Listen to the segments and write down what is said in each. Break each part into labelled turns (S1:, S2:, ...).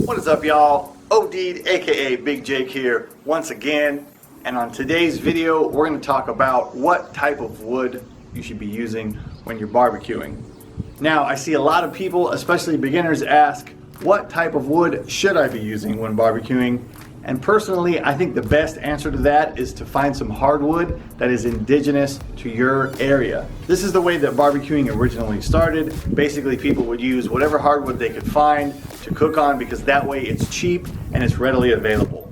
S1: What is up, y'all? OD'd, aka Big Jake here once again, and on today's video we're going to talk about what type of wood you should be using when you're barbecuing. Now, I see a lot of people, especially beginners, ask what type of wood should I be using when barbecuing, and personally I think the best answer to that is to find some hardwood that is indigenous to your area. This is the way that barbecuing originally started. Basically, people would use whatever hardwood they could find to cook on because that way it's cheap and it's readily available.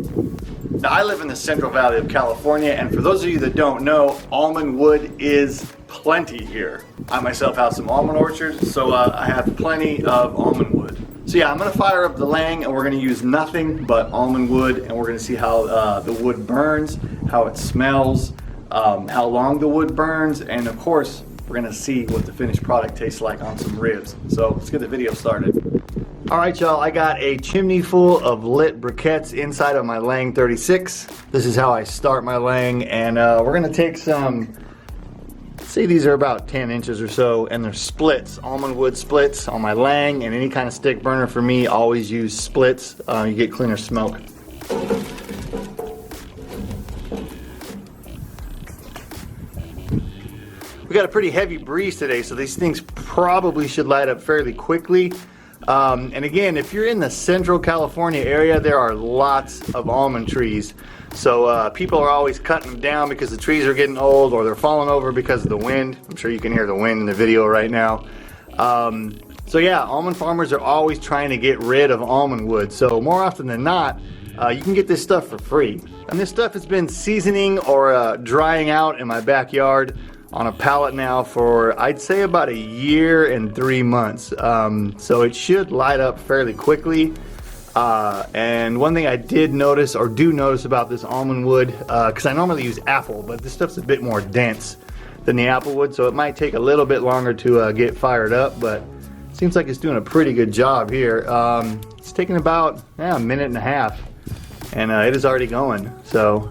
S1: Now, I live in the Central Valley of California, and for those of you that don't know, almond wood is plenty here. I myself have some almond orchards, so I have plenty of almond wood. So yeah, I'm going to fire up the Lang, and we're going to use nothing but almond wood, and we're going to see how the wood burns, how it smells, how long the wood burns, and of course, we're going to see what the finished product tastes like on some ribs. So let's get the video started. Alright, y'all, I got a chimney full of lit briquettes inside of my Lang 36. This is how I start my Lang, and we're going to take some, say these are about 10 inches or so, and they're splits, almond wood splits on my Lang, and any kind of stick burner for me, always use splits. You get cleaner smoke. We got a pretty heavy breeze today, so these things probably should light up fairly quickly. And again, if you're in the Central California area, there are lots of almond trees. So people are always cutting them down because the trees are getting old, or they're falling over because of the wind. I'm sure you can hear the wind in the video right now. So yeah, almond farmers are always trying to get rid of almond wood. So more often than not, you can get this stuff for free. And this stuff has been seasoning or drying out in my backyard on a pallet now for, I'd say, about 1 year and 3 months. So it should light up fairly quickly. And one thing I did notice, or do notice, about this almond wood, because I normally use apple, but this stuff's a bit more dense than the apple wood, so it might take a little bit longer to get fired up, but it seems like it's doing a pretty good job here. It's taking about 1.5 minutes, and it is already going. So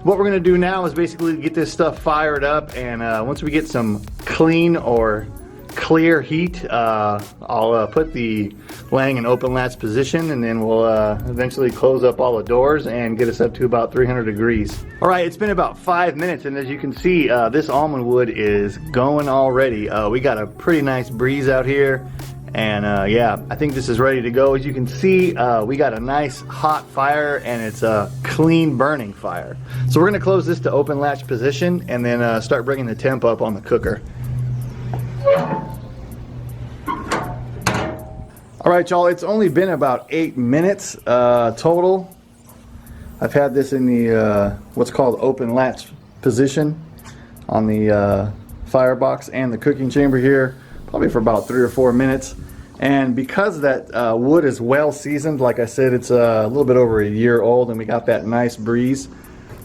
S1: what we're going to do now is basically get this stuff fired up, and once we get some clean or clear heat, I'll put the Lang in open latch position, and then we'll eventually close up all the doors and get us up to about 300 degrees. Alright, it's been about 5 minutes, and as you can see, this almond wood is going already. We got a pretty nice breeze out here, and yeah, I think this is ready to go. As you can see, we got a nice hot fire, and it's a clean burning fire. So we're going to close this to open latch position and then start bringing the temp up on the cooker. Alright, y'all, it's only been about 8 minutes total. I've had this in the what's called open latch position on the firebox and the cooking chamber here, probably for about 3 or 4 minutes. And because that wood is well seasoned, like I said, it's a little bit over 1 year old, and we got that nice breeze,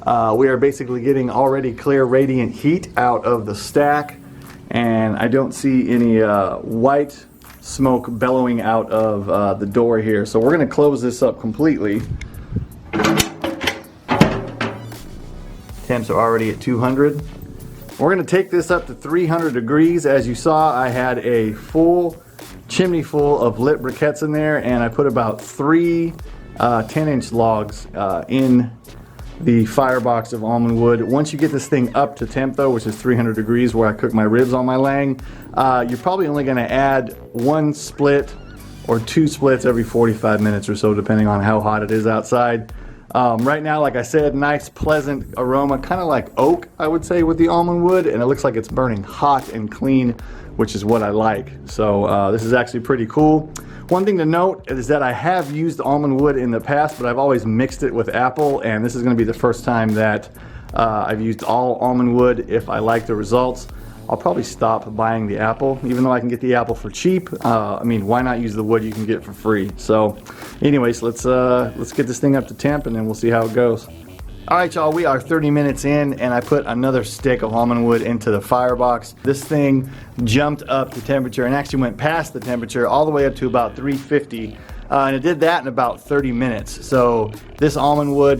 S1: we are basically getting already clear radiant heat out of the stack, and I don't see any white smoke bellowing out of the door here. So we're going to close this up completely. Temps are already at 200. We're going to take this up to 300 degrees. As you saw, I had a full chimney full of lit briquettes in there, and I put about 3 10-inch logs in the firebox of almond wood. Once you get this thing up to temp though, which is 300 degrees where I cook my ribs on my Lang, you're probably only going to add 1 split or 2 splits every 45 minutes or so, depending on how hot it is outside. Right now, like I said, nice pleasant aroma, kind of like oak, I would say, with the almond wood, and it looks like it's burning hot and clean, which is what I like. So this is actually pretty cool. One thing to note is that I have used almond wood in the past, but I've always mixed it with apple, and this is going to be the first time that I've used all almond wood. If I like the results, I'll probably stop buying the apple, even though I can get the apple for cheap. I mean, why not use the wood you can get for free? So anyways, let's get this thing up to temp, and then we'll see how it goes. Alright, y'all, we are 30 minutes in, and I put another stick of almond wood into the firebox. This thing jumped up the temperature and actually went past the temperature all the way up to about 350, and it did that in about 30 minutes. So this almond wood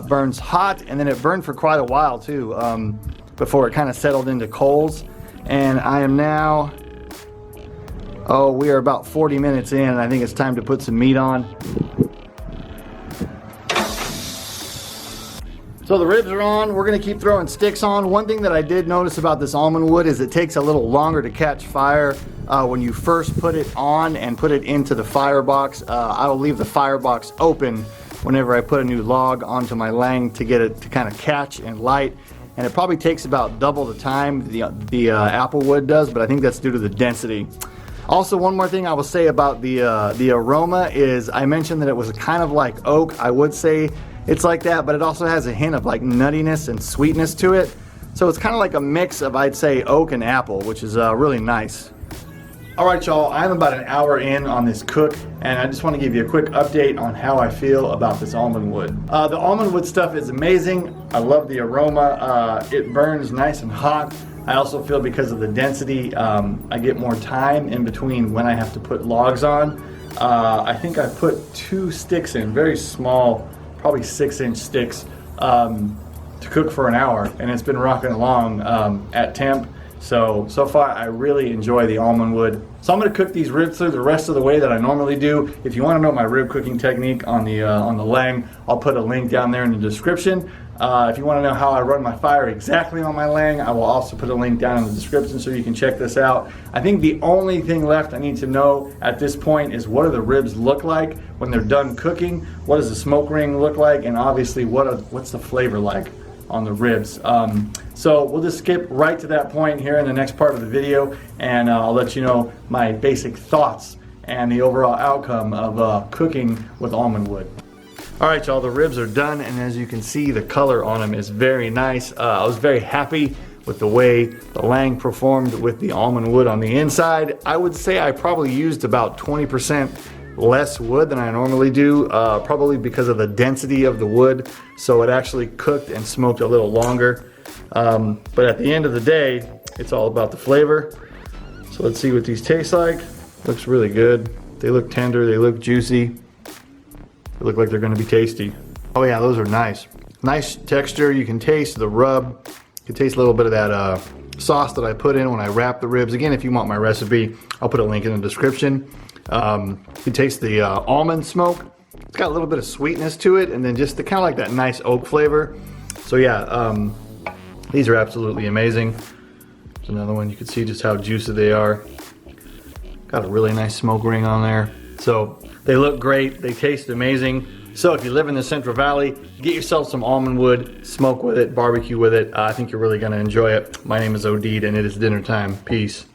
S1: burns hot, and then it burned for quite a while too, before it kind of settled into coals. And I am now Oh, we are about 40 minutes in, and I think it's time to put some meat on. So the ribs are on. We're gonna keep throwing sticks on. One thing that I did notice about this almond wood is it takes a little longer to catch fire when you first put it on and put it into the firebox. I will leave the firebox open whenever I put a new log onto my lang to get it to kind of catch and light. And it probably takes about double the time the apple wood does, but I think that's due to the density. Also, one more thing I will say about the aroma is I mentioned that it was kind of like oak. I would say it's like that, but it also has a hint of like nuttiness and sweetness to it. So it's kind of like a mix of, I'd say, oak and apple, which is really nice. All right, y'all, I'm about an hour in on this cook, and I just want to give you a quick update on how I feel about this almond wood. The almond wood stuff is amazing. I love the aroma. It burns nice and hot. I also feel because of the density, I get more time in between when I have to put logs on. I think I put 2 sticks in, very small, probably 6-inch sticks, to cook for an hour, and it's been rocking along at temp. So far I really enjoy the almond wood. So I'm going to cook these ribs through the rest of the way that I normally do. If you want to know my rib cooking technique on the lang, I'll put a link down there in the description. If you want to know how I run my fire exactly on my lang, I will also put a link down in the description so you can check this out. I think the only thing left I need to know at this point is what do the ribs look like when they're done cooking? What does the smoke ring look like? And obviously what's the flavor like on the ribs? So we'll just skip right to that point here in the next part of the video, and I'll let you know my basic thoughts and the overall outcome of cooking with almond wood. All right, y'all, the ribs are done, and as you can see, the color on them is very nice. I was very happy with the way the lang performed with the almond wood on the inside. I would say I probably used about 20% less wood than I normally do, probably because of the density of the wood, so it actually cooked and smoked a little longer. But at the end of the day, it's all about the flavor. So let's see what these taste like. Looks really good. They look tender, they look juicy. They look like they're gonna be tasty. Oh yeah, those are nice. Nice texture. You can taste the rub. You can taste a little bit of that sauce that I put in when I wrap the ribs. Again, if you want my recipe, I'll put a link in the description. You can taste the almond smoke. It's got a little bit of sweetness to it, and then just the kind of like that nice oak flavor. So yeah, these are absolutely amazing. There's another one. You can see just how juicy they are. Got a really nice smoke ring on there. So they look great. They taste amazing. So if you live in the Central Valley, get yourself some almond wood, smoke with it, barbecue with it. I think you're really gonna enjoy it. My name is Odeed, and it is dinner time. Peace.